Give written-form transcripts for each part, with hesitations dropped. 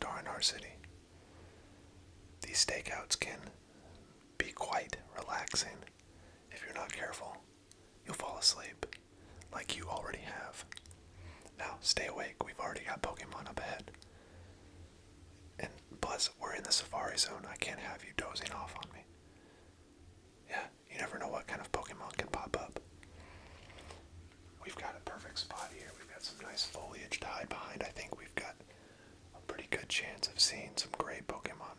ASMR&R City. These stakeouts can be quite relaxing. If you're not careful, you'll fall asleep, like you already have. Now, stay awake, we've already got Pokemon up ahead. And plus, we're in the Safari Zone, I can't have you dozing off on me. Yeah, you never know what kind of Pokemon can pop up. We've got a perfect spot here, we've got some nice foliage to hide behind. I think we've got a pretty good chance of seeing some great Pokemon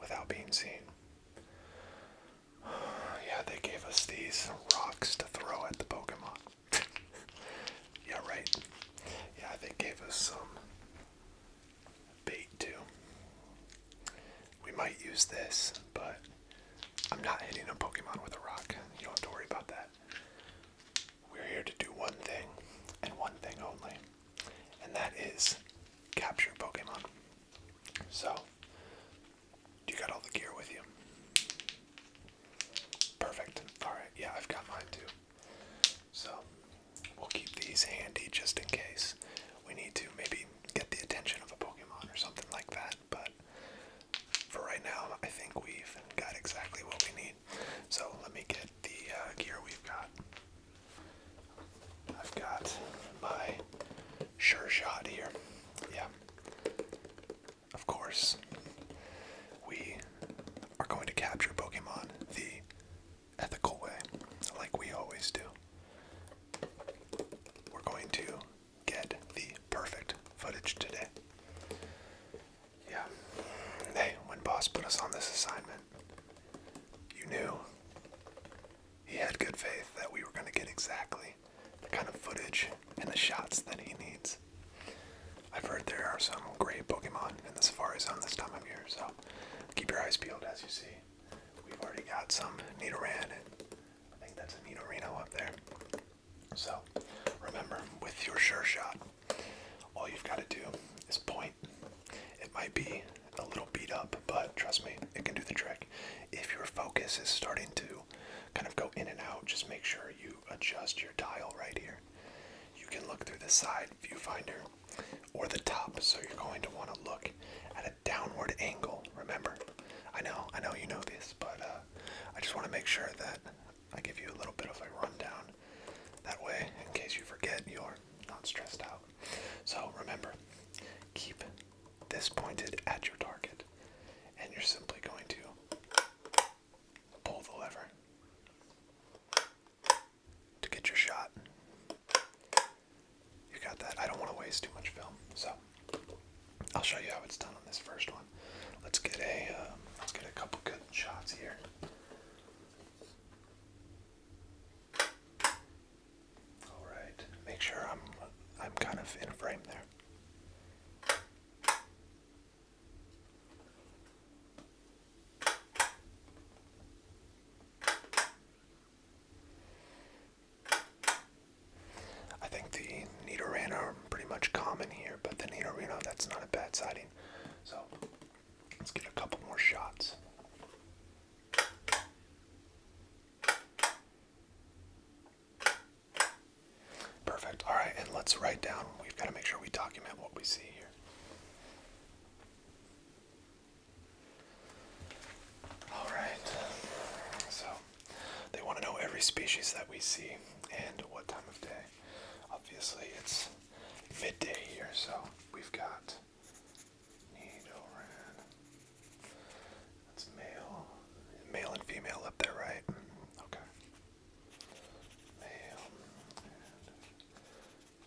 without being seen. Yeah, they gave us these rocks to throw at the Pokemon. Yeah, right. Yeah, they gave us some bait too. We might use this, but I'm not hitting a Pokemon with a rock. You don't have to worry about that. We're here to do one thing, and one thing only, and that is capture Pokemon. So, you got all the gear with you? Perfect. Alright, yeah, I've got mine too. So, we'll keep these handy just in case we need to maybe get the attention of a Pokemon or something like that, but for right now, I think we've got exactly what we need. So, let me get the gear we've got. I've got my Sure Shot here. Yeah. Of course, we are going to capture Pokemon the ethical way, like we always do. We're going to get the perfect footage today. Yeah. Hey, when boss put us on this assignment, you knew he had good faith that we were going to get exactly the kind of footage and the shots that he needs. I've heard there are some great Pokemon in the Safari Zone this time of year, so keep your eyes peeled as you see. We've already got some Nidoran, and I think that's a Nidorino up there. So, remember, with your Sure Shot, all you've got to do is point. It might be a little beat up, but trust me, it can do the trick. If your focus is starting to kind of go in and out, just make sure you adjust your dial right here. You can look through the side viewfinder or the top, so you're going to want to look at a downward angle. Remember, I know you know this, but I just want to make sure that I give you a little bit of a rundown. That way, in case you forget, you're not stressed out. So remember, keep this pointed at your target, and you're simply going to pull the lever to get your shot. You got that? I don't want to waste too much film, so I'll show you how it's done on this first one. Let's get a couple good shots here. All right, make sure I'm kind of in frame there. I think the Nidoran are pretty much common here, but the Nidorino, that's not a bad sighting. So, let's get a couple more shots. Perfect. Alright, and let's write down. We've got to make sure we document what we see here. Alright. So, they want to know every species that we see and what time of day. Obviously, it's midday here, so we've got Nidoran. That's male and female up there, right? Okay. Male and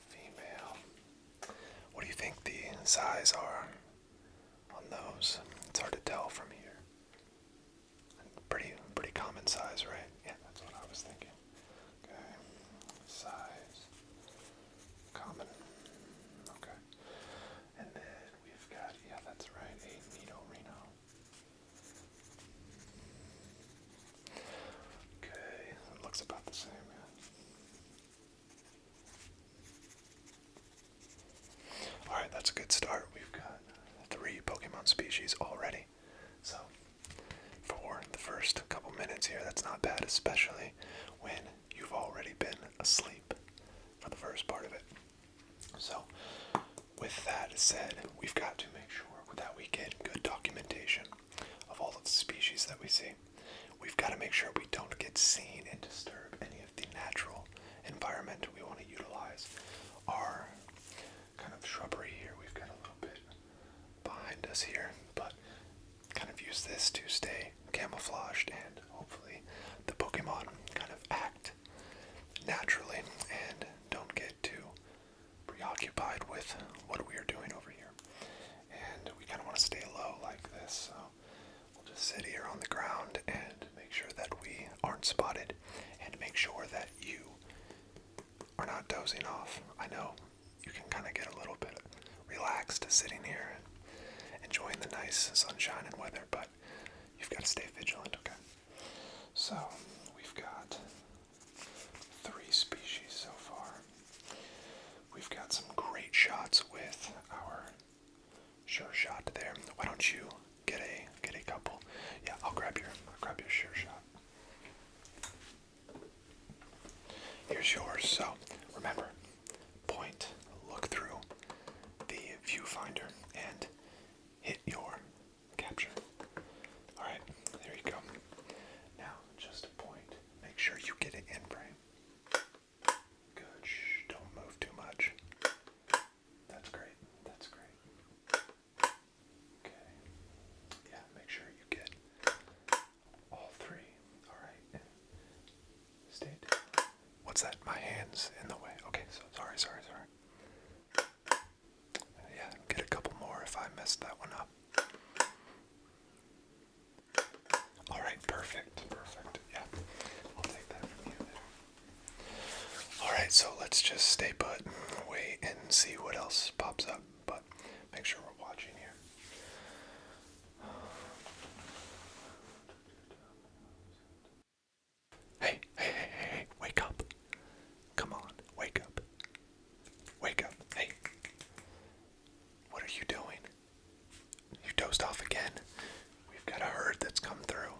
female. What do you think the size are on those? It's hard to tell from here. Pretty common size, right? Yeah, that's what I was thinking. Okay. Size. Common. Okay. And then we've got, yeah, that's right, a Nidorino. Okay, it looks about the same, yeah. Alright, that's a good start. We've got 3 Pokemon species already. So, for the first couple minutes here, that's not bad, especially when you've already been asleep for the first part of it. So, with that said, we've got to make sure that stay camouflaged and hopefully the Pokemon kind of act naturally and don't get too preoccupied with what we are doing over here. And we kind of want to stay low like this, so we'll just sit here on the ground and make sure that we aren't spotted and make sure that you are not dozing off. I know you can kind of get a little bit relaxed sitting here and enjoying the nice sunshine and weather, but you've got to stay vigilant, okay? So, we've got 3 species so far. We've got some great shots with our sure shot there. Why don't you get a couple? Yeah, I'll grab your sure shot. Here's yours. So remember, point, look through the viewfinder, and hit your capture. All right, there you go. Now just point. Make sure you get it in frame. Good. Shh, don't move too much. That's great. That's great. Okay. Yeah, make sure you get all 3. All right. Stay down. What's that? My hand's in the way. Okay, so sorry. Yeah, get a couple more if I messed that one up. All right, perfect. Yeah, I'll take that from you there. All right, so let's just stay put, wait, and see what else pops up. But make sure we're watching here. Hey, wake up. Come on, wake up. Hey. What are you doing? You dozed off again. We've got a herd that's come through.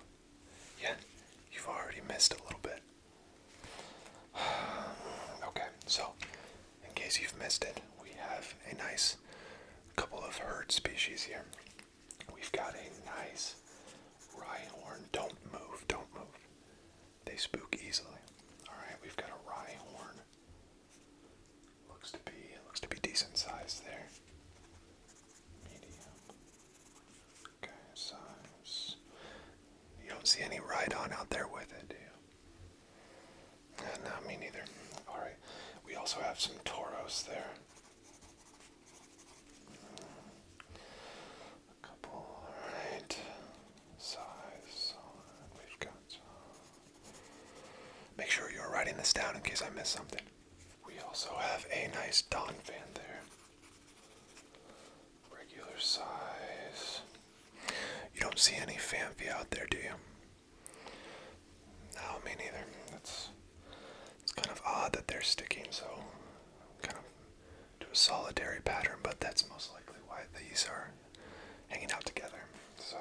Yeah, you've already missed a little bit. Okay, so in case you've missed it, we have a nice couple of herd species here. We've got a nice Rhyhorn. Don't move. They spook easily. Alright, we've got a Rhyhorn. Looks to be decent size there. Medium. Okay, size. You don't see any Rhyhorn out there with it, do you? No, me neither. Alright, we also have some Tauros there. A couple, alright. Size. We've got make sure you're writing this down in case I miss something. We also have a nice Donphan there. Regular size. You don't see any Phanpy out there, do you? No, me neither. It's kind of odd that they're sticking so kind of to a solitary pattern, but that's most likely why these are hanging out together. So,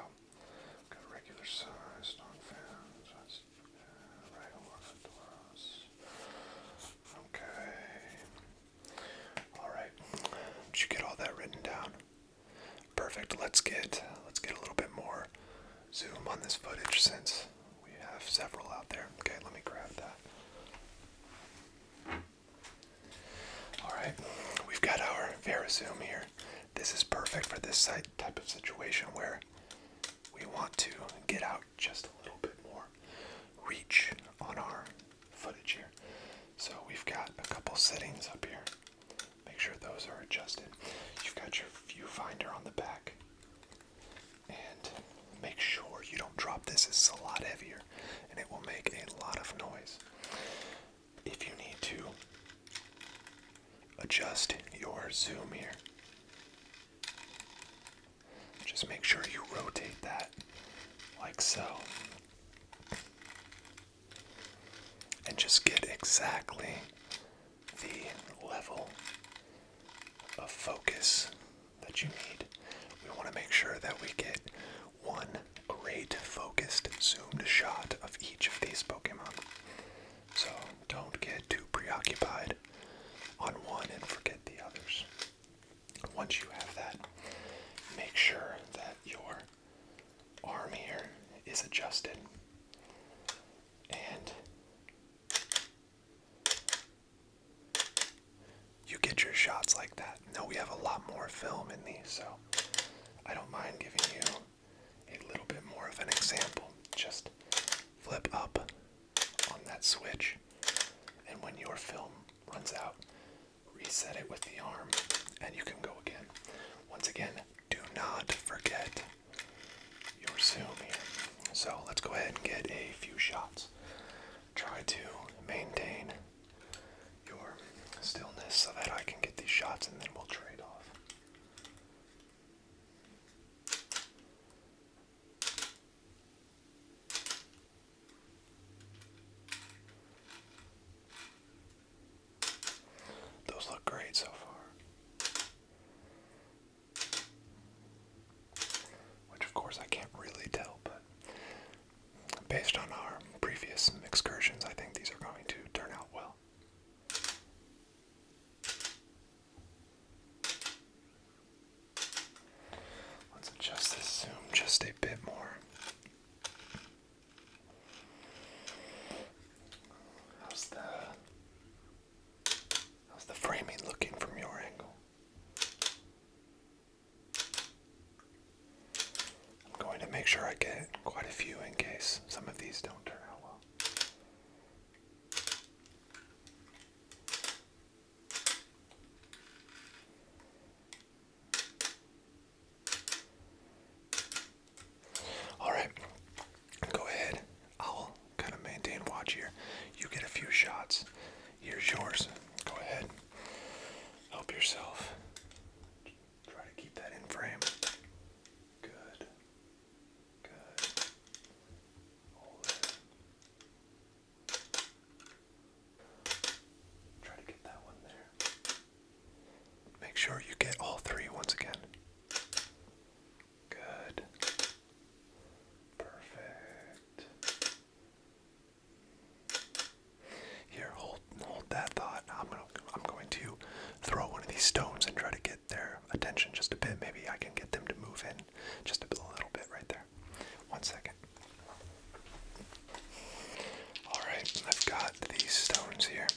got a regular size Donphan. Okay. Alright. Did you get all that written down? Perfect. Let's get a little bit more zoom on this footage since we have several out there. Okay, let me grab that. Alright, we've got our Verazoom here. This is perfect for this type of situation where we want to get out just a little bit more reach on our footage here. So we've got a couple settings up here. Make sure those are adjusted. You've got your viewfinder on the back. And make sure you don't drop this. It's a lot heavier and it will make a lot of noise. If you need to adjust your zoom here, just make sure you rotate that like so. And just get exactly the level of focus that you need. We want to make sure that we get one great focused zoomed shot of each of these Pokemon. So don't get too preoccupied on one and forget the others. Once you have that, make sure that your arm here is adjusted. And you get your shots like that. Now we have a lot more film in these, so I don't mind giving you a little bit more of an example going to make sure I get quite a few in case some of these don't turn out well. Alright, go ahead. I'll kind of maintain watch here. You get a few shots. Here's yours. Go ahead. Help yourself. Try to keep that in frame. Good. Good. Hold it. Try to get that one there. Make sure you get all three once again. Good. Perfect. Here, hold that thought. I'm going to throw one of these stones and try to get their attention just a bit. Maybe I can get them to move in just a little bit right there. 1 second. Alright, I've got these stones here.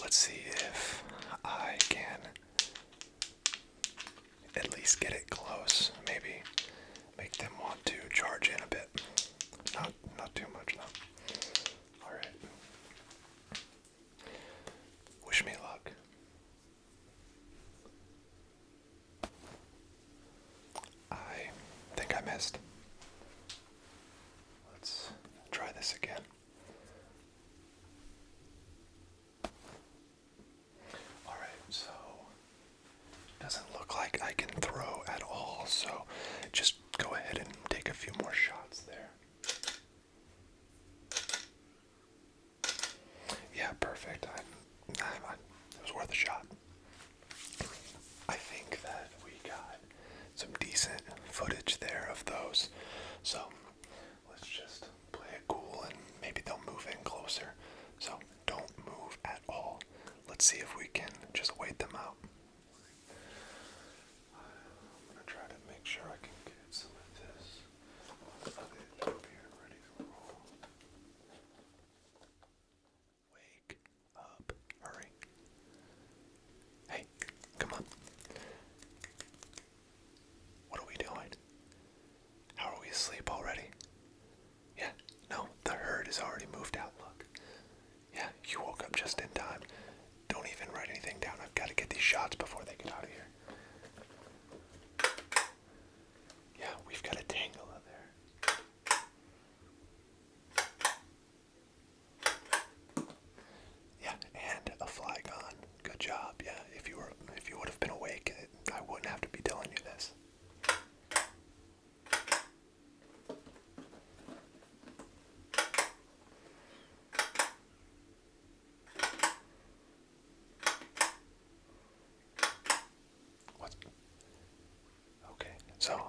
Let's see if I can at least get it close. Maybe make them want to charge in a bit. Not too much though. Alright. Wish me luck. I think I missed. Let's try this again. Alright, so doesn't look like I can throw at all, so just go ahead and take a few more shots there. Yeah, perfect. It was worth a shot. I think that we got some decent footage there of those, so let's just play it cool and maybe they'll move in closer. So don't move at all. Let's see if we can just wait them out. I'm gonna try to make sure I can get some of this. Okay, up here, ready to roll. Wake up, hurry. Hey, come on. What are we doing? How are we asleep already? Yeah, no, the herd is already moved out, look. Yeah, you woke up just in time. Don't even write anything down. I've got to get these shots before they get out of here. Yeah, we've got a Tangela there. Yeah, and a Flygon. Good job. Yeah, if you would have been awake, I wouldn't have to be telling you this. Okay, so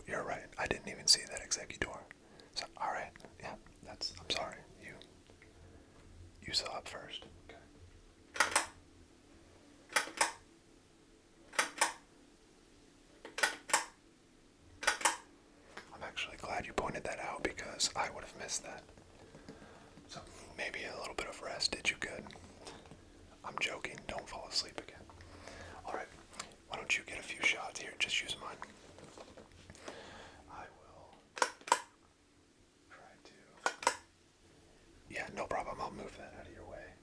you're right. I didn't even see that Exeggutor. So alright, yeah, I'm sorry. You saw it first. Okay. I'm actually glad you pointed that out because I would have missed that. So maybe a little bit of rest did you good. I'm joking, don't fall asleep again. Alright, why don't you get a few shots here? Just use mine. I will try to... Yeah, no problem. I'll move that out of your way.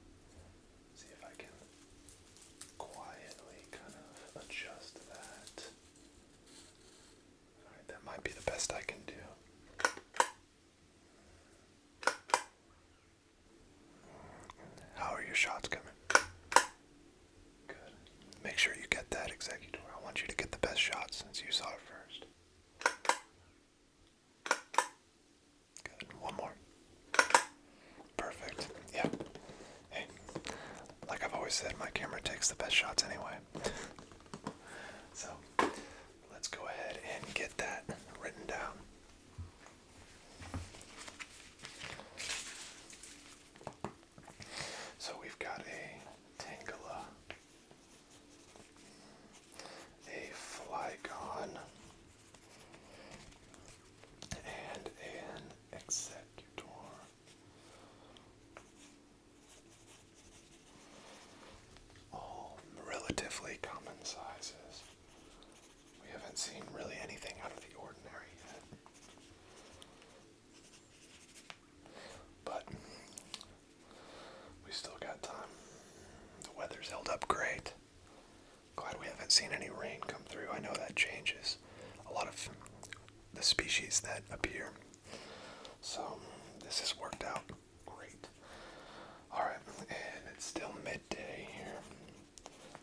See if I can quietly kind of adjust that. Alright, that might be the best I can do. How are your shots coming? Good. Make sure you get that Exeggutor. I want you to get the best shot since you saw it first. Good. One more. Perfect. Yeah. Hey, like I've always said, my camera takes the best shots anyway. So, let's go ahead and get that written down. So we've got a Tangela, a Flygon, and an Exeggutor. All relatively common sizes. We haven't seen really anything out of the ordinary yet. appear. So this has worked out great. Alright, and it's still midday here.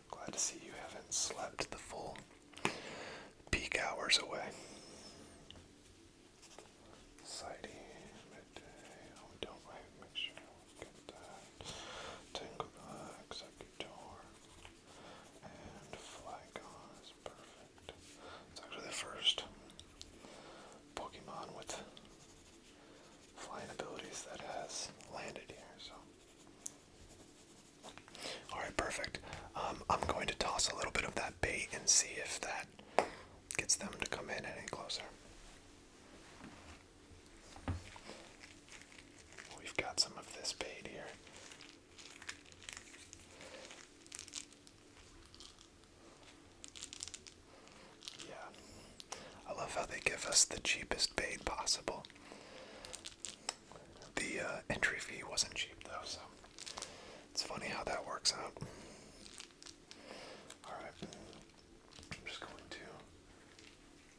Glad to see you haven't slept the full peak hours away. Sighting, midday. Oh, we don't wait, make sure we get that. Tangle, Exeggutor, and Flygon is perfect. It's actually the first Pokemon with flying abilities that has landed here, so. Alright, perfect. I'm going to toss a little bit of that bait and see if that gets them to come in any closer. We've got some of this bait here. Yeah. I love how they give us the cheapest bait possible. The entry fee wasn't cheap though, so it's funny how that works out. Alright, I'm just going to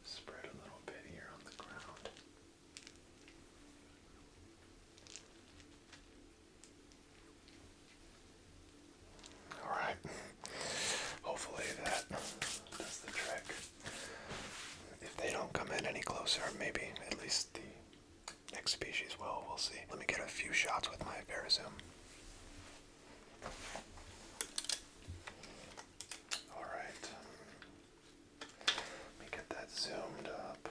spread a little bit here on the ground. Alright, hopefully that does the trick. If they don't come in any closer, maybe at least the next species will, we'll see. Let me get a few shots with my Parazoom. Alright. Let me get that zoomed up.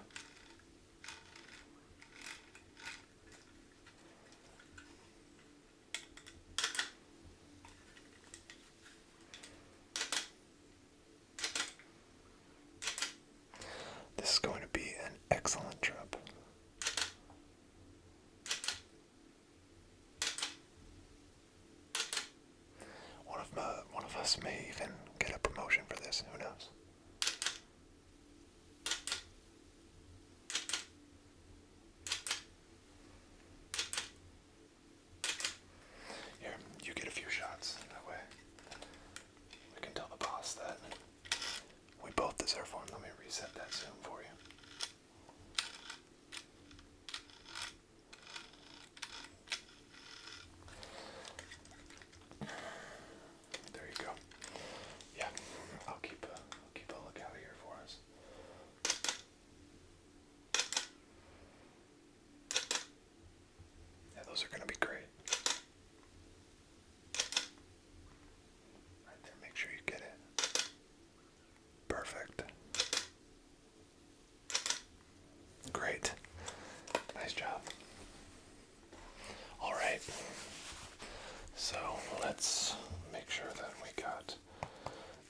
This is going to be an excellent trip. One of us may even get a promotion for this, who knows? Here, you get a few shots, that way we can tell the boss that we both deserve one. Let me reset that zoom for you. There you go. Yeah, I'll keep a lookout here for us. Yeah, those are going to be great. Right there, make sure you get it. Perfect. Great. Nice job. Alright. So let's make sure that we got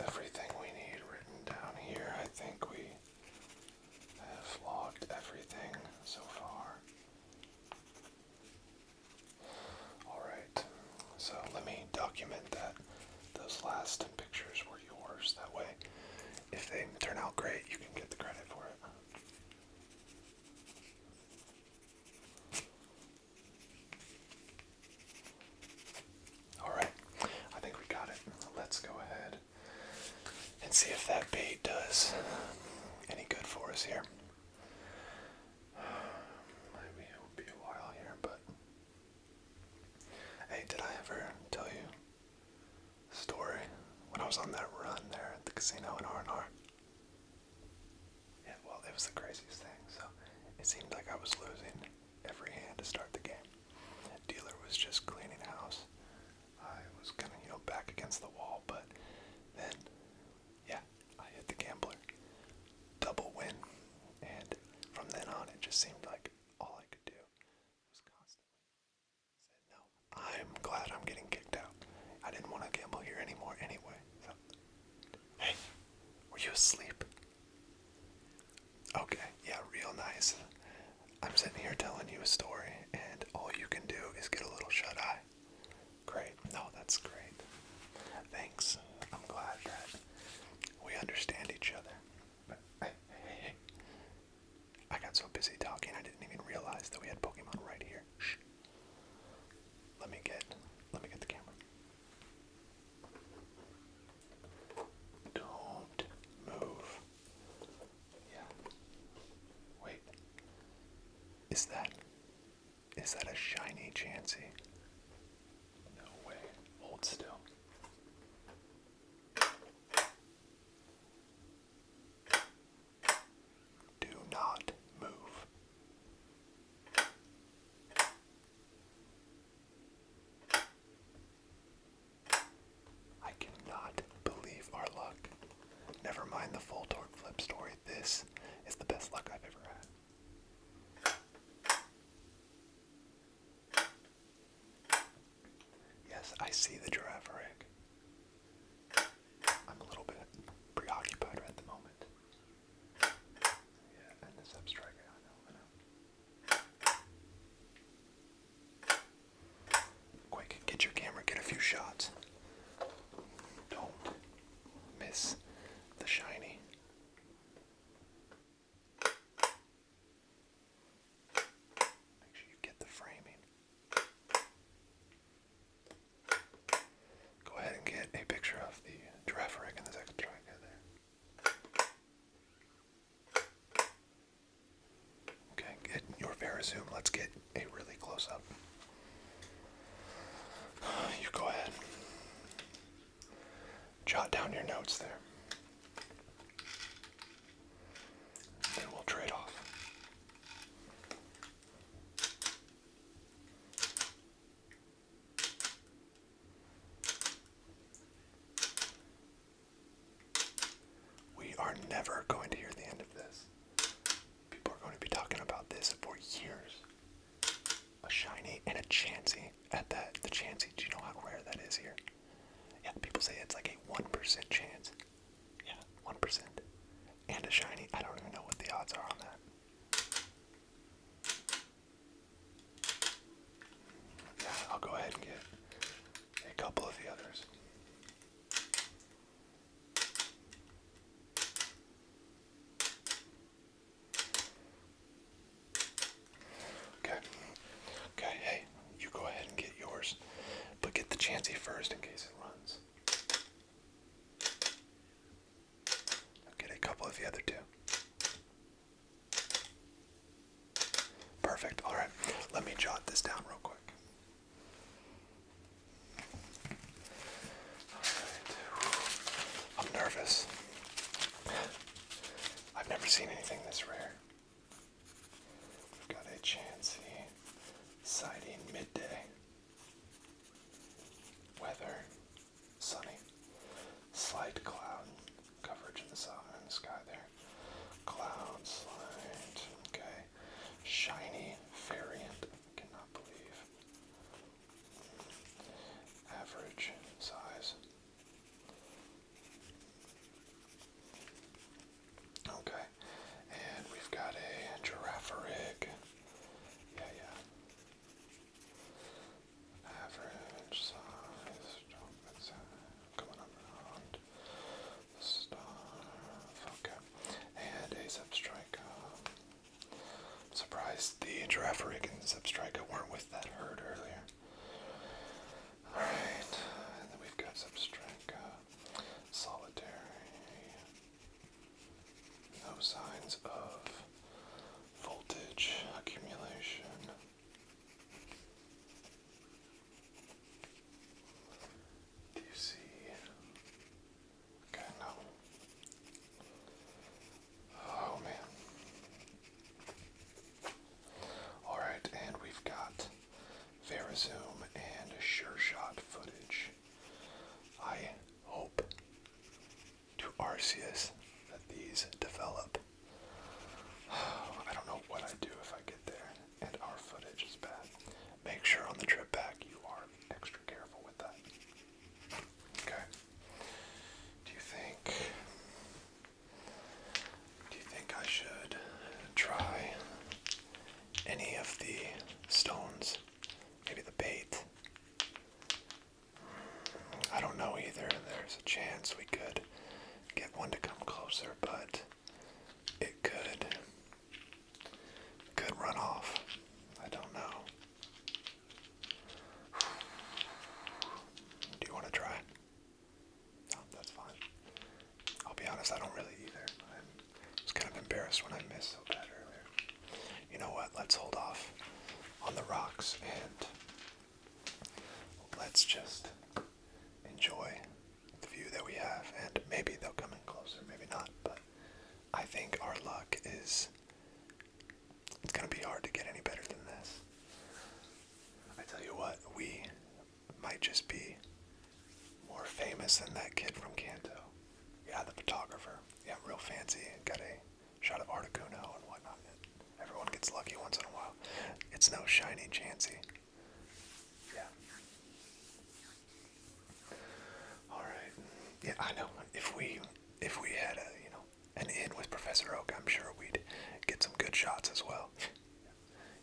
everything we need written down here. I think we have logged everything so far. Alright. So let me document that those last pictures were yours. That way, if they turn out great, you can get the credit for it. Alright, I think we got it. Let's go ahead and see if that bait does any good for us here. Maybe it will be a while here, but hey, did I ever tell you a story when I was on that run there at the casino in R&R? Yeah, well, it was the craziest thing. So it seemed like I was losing every hand to start the game. The dealer was just cleaning house. I was kind of, back against the wall, but then, yeah, I hit the gambler. Double win. And from then on, it just seemed like all I could do was constantly say, no, I'm glad I'm getting kicked out. I didn't want to gamble here anymore anyway. So, hey, were you asleep? Okay, yeah, real nice. I'm sitting here telling you a story, and all you can do is get a little shut-eye. Great. No, that's great. Thanks. I'm glad that we understand each other. But hey. I got so busy talking I didn't even realize that we had Pokemon right here. Shh. Let me get the camera. Don't move. Yeah. Wait. Is that a shiny Chansey? No way. Hold still. Do not move. I cannot believe our luck. Never mind the full torque flip story. This is the best luck I've ever had. Yes, I see the giraffe rig. I'm a little bit preoccupied at the moment. Yeah, and the substrike, I know. Quick, get your camera, get a few shots. Don't miss the shiny. Make sure you get the framing. Go ahead and get a picture of the giraffe rig and the second striker there. Okay, get your Verazoom. Let's get a really close up. You go ahead. Jot down your notes there. Then we'll trade off. We are never going to hear the end of this. People are going to be talking about this for years. A shiny and a Chansey at that. The Chansey, do you know how rare that is here? Yeah, people say it's like a 1% chance. Yeah, 1%. And a shiny, I don't even know what the odds are on that. Yeah, I'll go ahead and get a couple of the others. Okay. Okay, hey, you go ahead and get yours. But get the Chansey first in case it runs. I'll get a couple of the other two. Perfect. Alright, let me jot this down real quick. Alright. I'm nervous. I've never seen anything this rare. We've got a Chansey sighting midday. Weather, sunny. Slight cloud coverage in the sky there. Cloud, slight, okay. Shiny variant, cannot believe. Average size. Okay, and we've got a giraffe rig. Yeah. Average size, coming around the stuff. Okay, and a substrike. Surprised the giraffe rig and the substrike weren't with that herd earlier. Alright, and then we've got substrike, solitary. No signs of voltage accumulation. Do you see? Okay, no. Oh man. Alright, and we've got Verazoom and Sure Shot footage. I hope to Arceus that these develop. I don't know what I'd do if I get there and our footage is bad. Make sure on the trip back you are extra careful with that. Okay. Do you think I should try any of the stones? Maybe the bait? I don't know either. There's a chance we could get one to come closer, but it could run off. I don't know. Do you want to try? No, that's fine. I'll be honest, I don't really either. I was kind of embarrassed when I missed so bad earlier. you know what? Let's hold off on the rocks and let's just enjoy the view that we have. And maybe they'll come in closer, maybe not. But I think our luck is, it's going to be hard to get any better than this. I tell you what, we might just be more famous than that kid from Kanto. Yeah, the photographer. Yeah, real fancy. Got a shot of Articuno and whatnot. Everyone gets lucky once in a while. It's no shiny Chansey. Yeah. Alright. Yeah, I know. If we had an in with Professor Oak, I'm sure we'd get some good shots as well.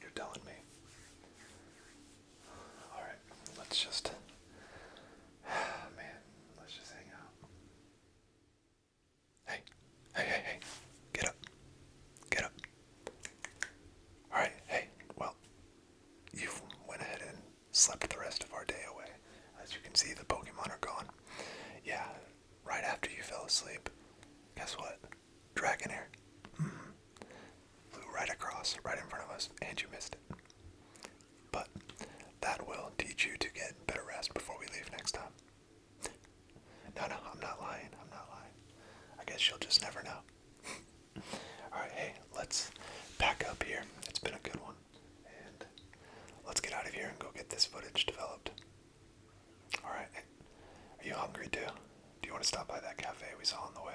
You're telling me. Alright, let's just let's just hang out. Hey, get up. Get up. Alright, hey, well, you went ahead and slept the rest of our day away. As you can see, the Pokemon are gone. Yeah, right after you fell asleep, guess what? Dragonair. Flew right across, right in front of us, and you missed it. But that will teach you to get better rest before we leave next time. No, I'm not lying. I guess you'll just never know. Alright, hey, let's pack up here. It's been a good one. And let's get out of here and go get this footage developed. Alright, are you hungry too? Do you want to stop by that cafe we saw on the way?